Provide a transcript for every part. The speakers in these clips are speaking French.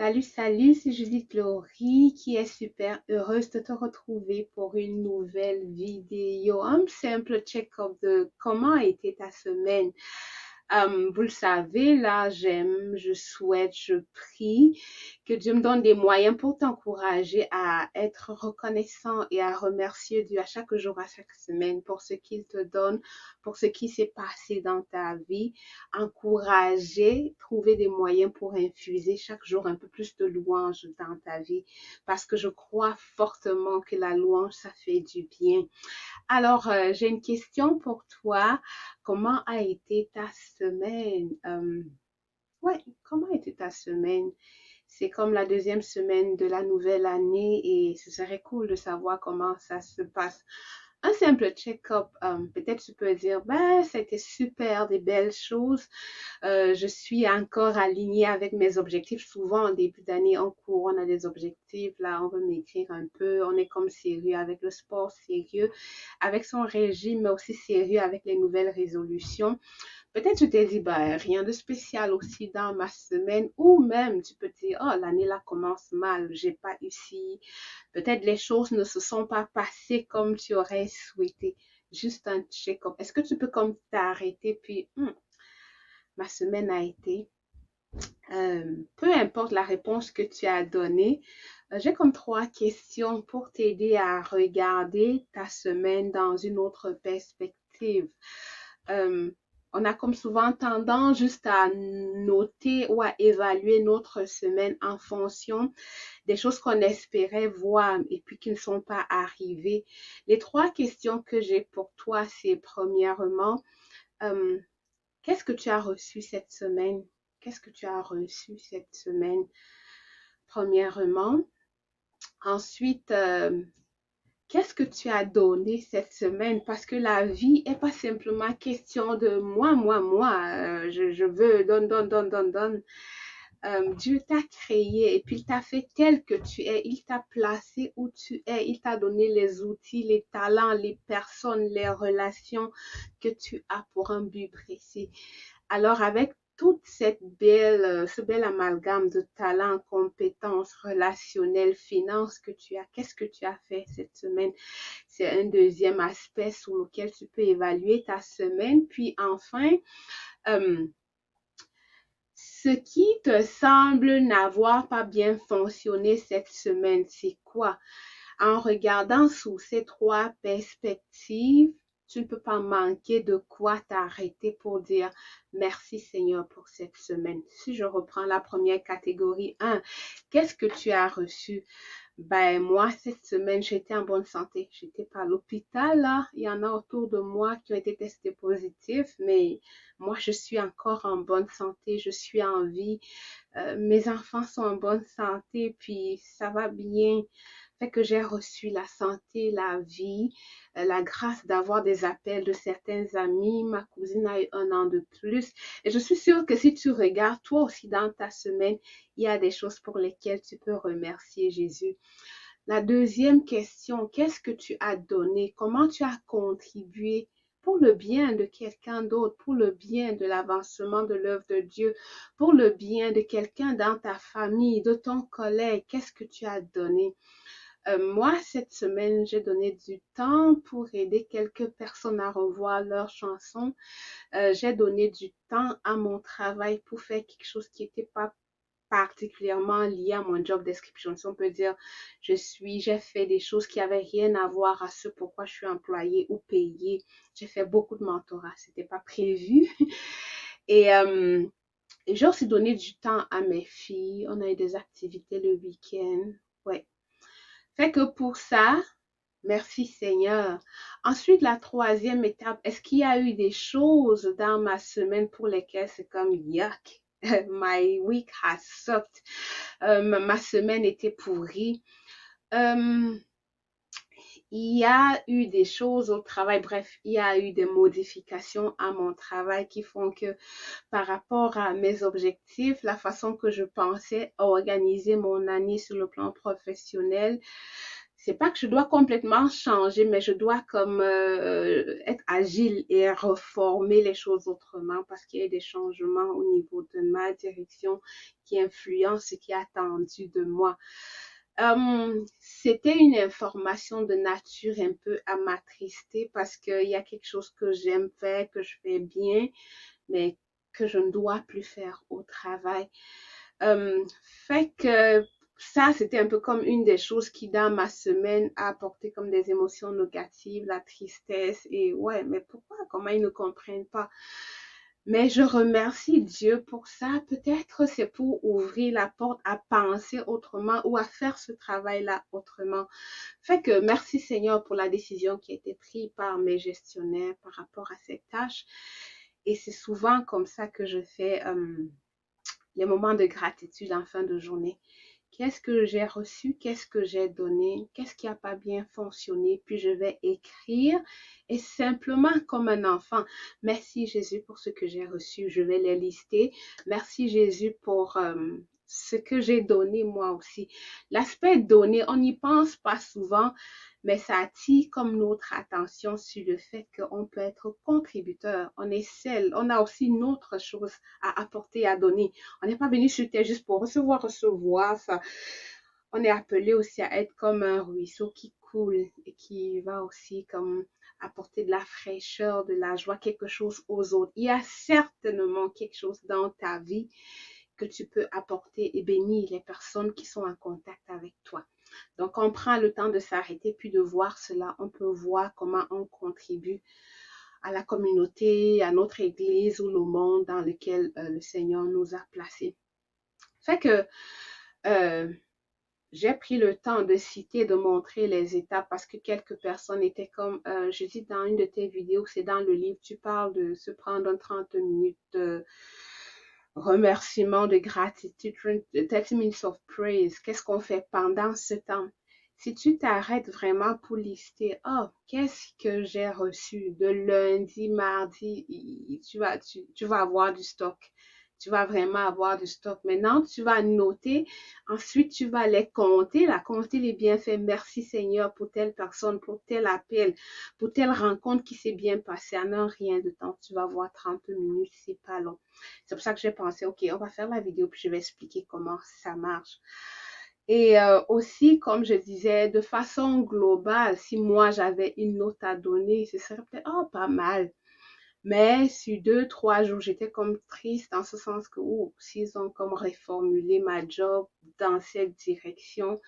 Salut, salut, c'est Judith Laurie qui est super heureuse de te retrouver pour une nouvelle vidéo, un simple check-up de comment a été ta semaine. Vous le savez, là, j'aime, je souhaite, je prie que Dieu me donne des moyens pour t'encourager à être reconnaissant et à remercier Dieu à chaque jour, à chaque semaine pour ce qu'il te donne, pour ce qui s'est passé dans ta vie. Encourager, trouver des moyens pour infuser chaque jour un peu plus de louange dans ta vie parce que je crois fortement que la louange, ça fait du bien. Alors, j'ai une question pour toi. Comment a été ta semaine? Ouais, comment a été ta semaine? C'est comme la deuxième semaine de la nouvelle année et ce serait cool de savoir comment ça se passe. Un simple check-up, peut-être tu peux dire, ben, c'était super, des belles choses. Je suis encore alignée avec mes objectifs. Souvent, en début d'année, en cours, on a des objectifs. Là, on veut m'écrire un peu. On est comme sérieux avec le sport, sérieux avec son régime, mais aussi sérieux avec les nouvelles résolutions. Peut-être tu t'es dit, bah, rien de spécial aussi dans ma semaine, ou même tu peux te dire, oh, l'année là commence mal, j'ai pas réussi. Peut-être les choses ne se sont pas passées comme tu aurais souhaité. Juste un check-up. Est-ce que tu peux comme t'arrêter puis, ma semaine a été, peu importe la réponse que tu as donnée, j'ai comme trois questions pour t'aider à regarder ta semaine dans une autre perspective. Euh, on a comme souvent tendance juste à noter ou à évaluer notre semaine en fonction des choses qu'on espérait voir et puis qui ne sont pas arrivées. Les trois questions que j'ai pour toi, c'est premièrement, euh, qu'est-ce que tu as reçu cette semaine? Qu'est-ce que tu as reçu cette semaine? Premièrement. Ensuite, qu'est-ce que tu as donné cette semaine? Parce que la vie est pas simplement question de moi. Je veux, donne. Dieu t'a créé et puis il t'a fait tel que tu es. Il t'a placé où tu es. Il t'a donné les outils, les talents, les personnes, les relations que tu as pour un but précis. Alors, avec toute ce bel amalgame de talents, compétences relationnelles, finances que tu as, qu'est-ce que tu as fait cette semaine? C'est un deuxième aspect sur lequel tu peux évaluer ta semaine. Puis enfin, euh, ce qui te semble n'avoir pas bien fonctionné cette semaine, c'est quoi? En regardant sous ces trois perspectives, tu ne peux pas manquer de quoi t'arrêter pour dire merci Seigneur pour cette semaine. Si je reprends la première catégorie 1, qu'est-ce que tu as reçu? Ben, moi, cette semaine, j'étais en bonne santé. J'étais pas à l'hôpital, là. Il y en a autour de moi qui ont été testés positifs, mais moi, je suis encore en bonne santé. Je suis en vie. Mes enfants sont en bonne santé, puis ça va bien. Fait que j'ai reçu la santé, la vie, la grâce d'avoir des appels de certains amis. Ma cousine a eu un an de plus. Et je suis sûre que si tu regardes, toi aussi dans ta semaine, il y a des choses pour lesquelles tu peux remercier Jésus. La deuxième question, qu'est-ce que tu as donné? Comment tu as contribué pour le bien de quelqu'un d'autre, pour le bien de l'avancement de l'œuvre de Dieu, pour le bien de quelqu'un dans ta famille, de ton collègue? Qu'est-ce que tu as donné? Moi, cette semaine, j'ai donné du temps pour aider quelques personnes à revoir leurs chansons. J'ai donné du temps à mon travail pour faire quelque chose qui n'était pas particulièrement lié à mon job description. Si on peut dire, j'ai fait des choses qui avaient rien à voir à ce pourquoi je suis employée ou payée. J'ai fait beaucoup de mentorat, c'était pas prévu. Et j'ai aussi donné du temps à mes filles. On a eu des activités le week-end. Ouais. Fait que pour ça, merci Seigneur. Ensuite, la troisième étape, est-ce qu'il y a eu des choses dans ma semaine pour lesquelles c'est comme yuck? My week has sucked. Ma semaine était pourrie. Euh, il y a eu des choses au travail, bref, il y a eu des modifications à mon travail qui font que par rapport à mes objectifs, la façon que je pensais organiser mon année sur le plan professionnel, c'est pas que je dois complètement changer, mais je dois comme être agile et reformer les choses autrement parce qu'il y a des changements au niveau de ma direction qui influencent ce qui est attendu de moi. C'était une information de nature un peu à m'attrister parce qu'il y a quelque chose que j'aime faire, que je fais bien, mais que je ne dois plus faire au travail. Fait que ça, c'était un peu comme une des choses qui, dans ma semaine, a apporté comme des émotions négatives, la tristesse et ouais, mais pourquoi, comment ils ne comprennent pas? Mais je remercie Dieu pour ça. Peut-être c'est pour ouvrir la porte à penser autrement ou à faire ce travail-là autrement. Fait que merci Seigneur pour la décision qui a été prise par mes gestionnaires par rapport à cette tâche. Et c'est souvent comme ça que je fais les moments de gratitude en fin de journée. Qu'est-ce que j'ai reçu? Qu'est-ce que j'ai donné? Qu'est-ce qui n'a pas bien fonctionné? Puis je vais écrire et simplement comme un enfant. Merci Jésus pour ce que j'ai reçu. Je vais les lister. Merci Jésus pour ce que j'ai donné moi aussi. L'aspect donné, on n'y pense pas souvent, mais ça attire comme notre attention sur le fait qu'on peut être contributeur. On est seul. On a aussi une autre chose à apporter, à donner. On n'est pas venu sur terre juste pour recevoir ça. On est appelé aussi à être comme un ruisseau qui coule et qui va aussi comme apporter de la fraîcheur, de la joie, quelque chose aux autres. Il y a certainement quelque chose dans ta vie que tu peux apporter et bénir les personnes qui sont en contact avec toi. Donc, on prend le temps de s'arrêter puis de voir cela. On peut voir comment on contribue à la communauté, à notre église ou le monde dans lequel le Seigneur nous a placés. Fait que euh, j'ai pris le temps de citer, de montrer les étapes parce que quelques personnes étaient comme, je dis dans une de tes vidéos, c'est dans le livre, tu parles de se prendre 30 minutes de remerciement, de gratitude, 30 minutes of praise. Qu'est-ce qu'on fait pendant ce temps? Si tu t'arrêtes vraiment pour lister, oh, qu'est-ce que j'ai reçu de lundi, mardi, tu vas avoir du stock. Tu vas vraiment avoir du stock. Maintenant, tu vas noter. Ensuite, tu vas les compter, compter les bienfaits. Merci Seigneur pour telle personne, pour tel appel, pour telle rencontre qui s'est bien passée. En un rien de temps, tu vas voir 30 minutes, c'est pas long. C'est pour ça que j'ai pensé, OK, on va faire la vidéo puis je vais expliquer comment ça marche. Et aussi, comme je disais, de façon globale, si moi j'avais une note à donner, ce serait peut-être, oh, pas mal. Mais sur 2, 3 jours, j'étais comme triste en ce sens que, oh, s'ils ont comme reformulé ma job dans cette direction,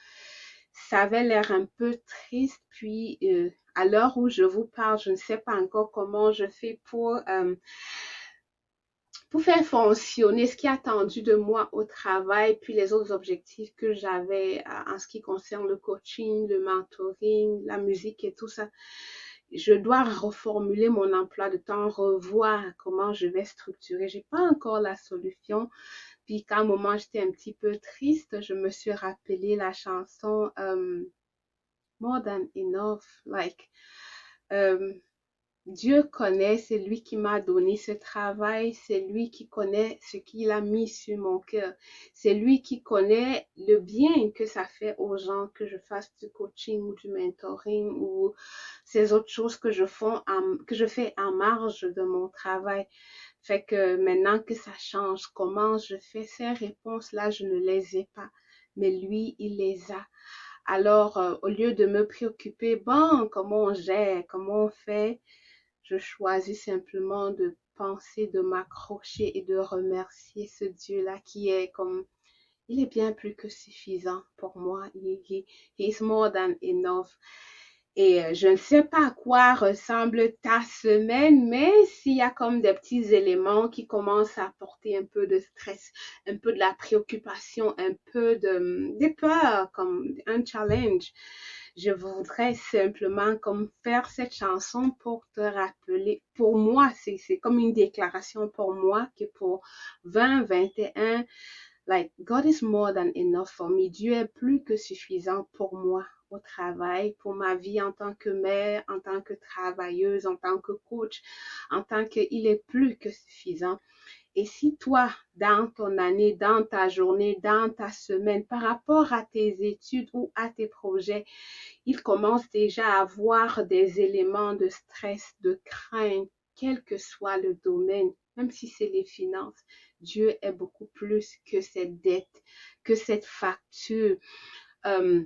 ça avait l'air un peu triste. Puis, à l'heure où je vous parle, je ne sais pas encore comment je fais pour faire fonctionner ce qui est attendu de moi au travail, puis les autres objectifs que j'avais en ce qui concerne le coaching, le mentoring, la musique et tout ça. Je dois reformuler mon emploi de temps, revoir comment je vais structurer. J'ai pas encore la solution. Puis qu'à un moment j'étais un petit peu triste, je me suis rappelé la chanson More Than Enough, like Dieu connaît, c'est lui qui m'a donné ce travail, c'est lui qui connaît ce qu'il a mis sur mon cœur, c'est lui qui connaît le bien que ça fait aux gens que je fasse du coaching ou du mentoring ou ces autres choses que je fais en marge de mon travail. Fait que maintenant que ça change, comment je fais ces réponses-là, je ne les ai pas, mais lui, il les a. Alors, au lieu de me préoccuper, bon, comment on gère, comment on fait, je choisis simplement de penser, de m'accrocher et de remercier ce Dieu-là qui est comme, il est bien plus que suffisant pour moi. He is more than enough. Et je ne sais pas à quoi ressemble ta semaine, mais s'il y a comme des petits éléments qui commencent à apporter un peu de stress, un peu de la préoccupation, un peu de peur, comme un challenge, je voudrais simplement comme faire cette chanson pour te rappeler. Pour moi, c'est comme une déclaration pour moi que pour 2021, like God is more than enough for me. Dieu est plus que suffisant pour moi au travail, pour ma vie en tant que mère, en tant que travailleuse, en tant que coach, en tant qu'il est plus que suffisant. Et si toi, dans ton année, dans ta journée, dans ta semaine, par rapport à tes études ou à tes projets, il commence déjà à avoir des éléments de stress, de crainte, quel que soit le domaine, même si c'est les finances, Dieu est beaucoup plus que cette dette, que cette facture, euh,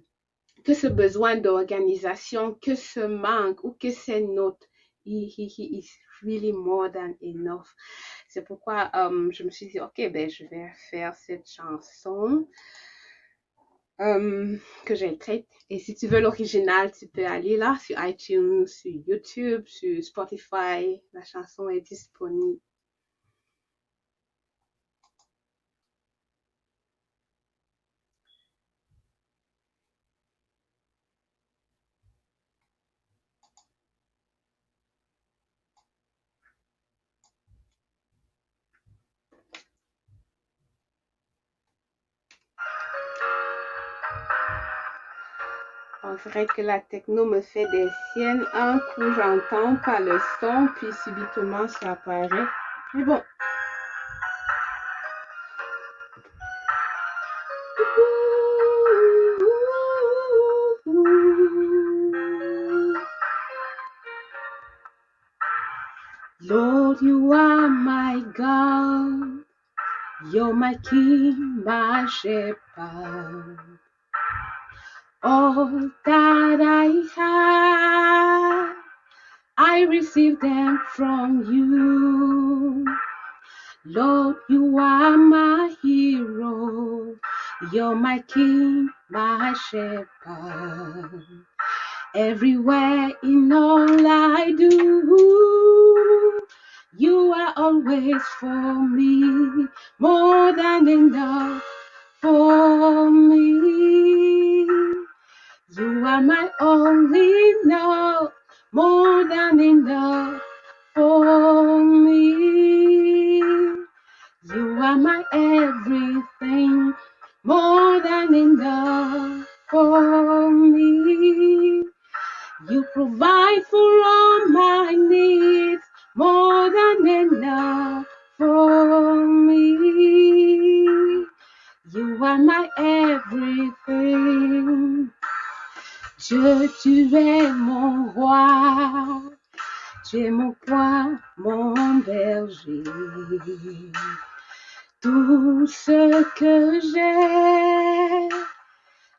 que ce besoin d'organisation, que ce manque ou que ces notes. He is really more than enough. C'est pourquoi je me suis dit, ok, ben, je vais faire cette chanson que j'ai écrite. Et si tu veux l'original, tu peux aller là sur iTunes, sur YouTube, sur Spotify. La chanson est disponible. On dirait que la techno me fait des siennes. Un coup, j'entends pas le son, puis subitement, ça apparaît. Mais bon. Lord, you are my God. You're my King, my shepherd. All that I have, I receive them from you. Lord, you are my hero. You're my King, my shepherd. Everywhere in all I do, you are always for me, more than enough for me. You are my only love, more than enough for me. You are my everything, more than enough for me. You provide for all my needs, more than enough for me. You are my everything. Dieu, tu es mon roi, tu es mon roi, mon berger. Tout ce que j'ai,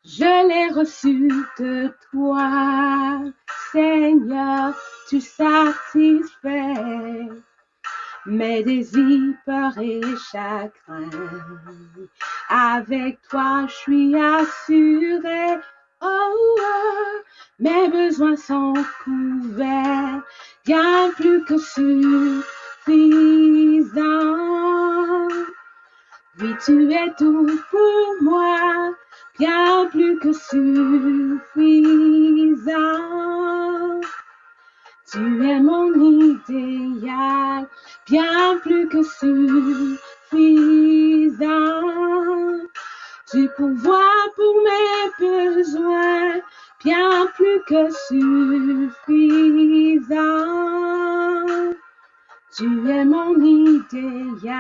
je l'ai reçu de toi, Seigneur, tu satisfais mes désirs, peurs et chagrins. Avec toi, je suis assurée. Oh, oh, mes besoins sont couverts, bien plus que suffisants. Oui, tu es tout pour moi, bien plus que suffisant. Tu es mon idéal, bien plus que suffisant. Tu pourvois pour mes besoins, bien plus que suffisant. Tu es mon idéal.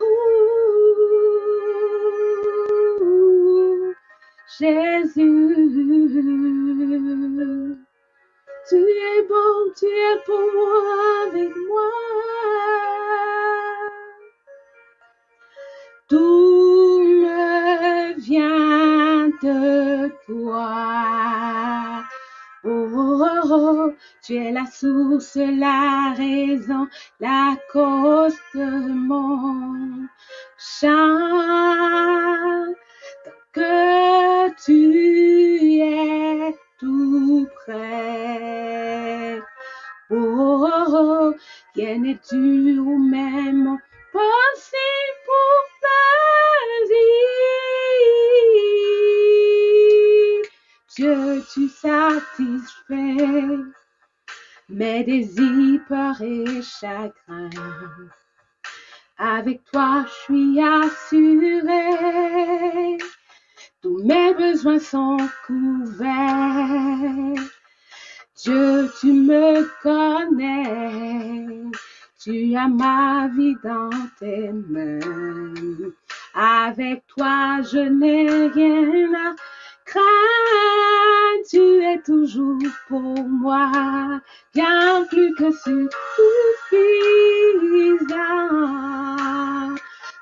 Ouh, Jésus, tu es bon, tu es pour moi, avec moi. Tout me vient de toi. Oh, oh, oh, tu es la source, la raison, la cause de mon chant. Que tu es tout près. Oh, oh, oh, rien n'est dur ou même possible pour Dieu, tu satisfais mes désirs, peurs et chagrins. Avec toi, je suis assurée. Tous mes besoins sont couverts. Dieu, tu me connais, tu as ma vie dans tes mains. Avec toi, je n'ai rien à craindre, tu es toujours pour moi, bien plus que suffisant.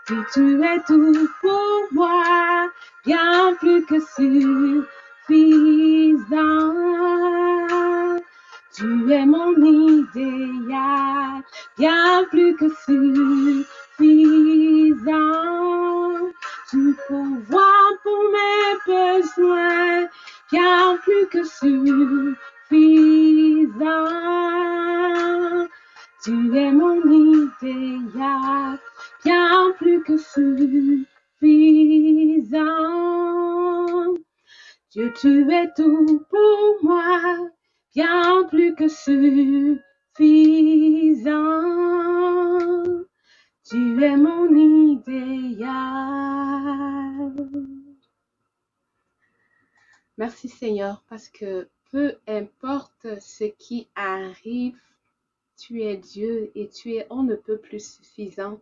Si tu es tout pour moi, bien plus que suffisant. Tu es mon idéal, bien plus que suffisant. Tu pourvois pour mes besoins, bien plus que suffisant. Tu es mon idéal, bien plus que suffisant. Dieu, tu es tout pour moi, bien plus que suffisant. Tu es mon idéal. Merci Seigneur, parce que peu importe ce qui arrive, tu es Dieu et tu es on ne peut plus suffisant.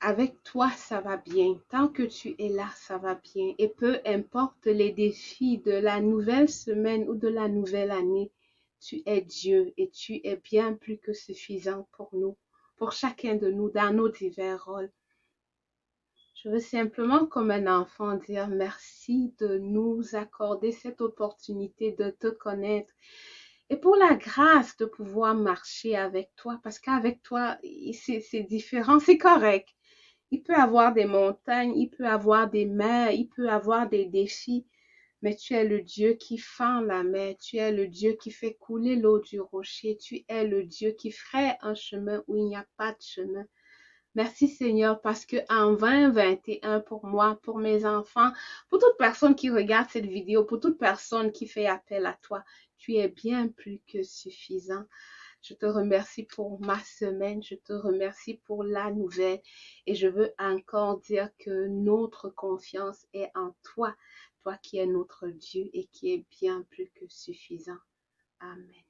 Avec toi, ça va bien. Tant que tu es là, ça va bien. Et peu importe les défis de la nouvelle semaine ou de la nouvelle année, tu es Dieu et tu es bien plus que suffisant pour nous, pour chacun de nous dans nos divers rôles. Je veux simplement, comme un enfant, dire merci de nous accorder cette opportunité de te connaître et pour la grâce de pouvoir marcher avec toi, parce qu'avec toi, c'est différent, c'est correct. Il peut avoir des montagnes, il peut avoir des mers, il peut avoir des défis, mais tu es le Dieu qui fend la mer, tu es le Dieu qui fait couler l'eau du rocher, tu es le Dieu qui ferait un chemin où il n'y a pas de chemin. Merci Seigneur parce que en 2021 pour moi, pour mes enfants, pour toute personne qui regarde cette vidéo, pour toute personne qui fait appel à toi, tu es bien plus que suffisant. Je te remercie pour ma semaine, je te remercie pour la nouvelle et je veux encore dire que notre confiance est en toi, toi qui es notre Dieu et qui est bien plus que suffisant. Amen.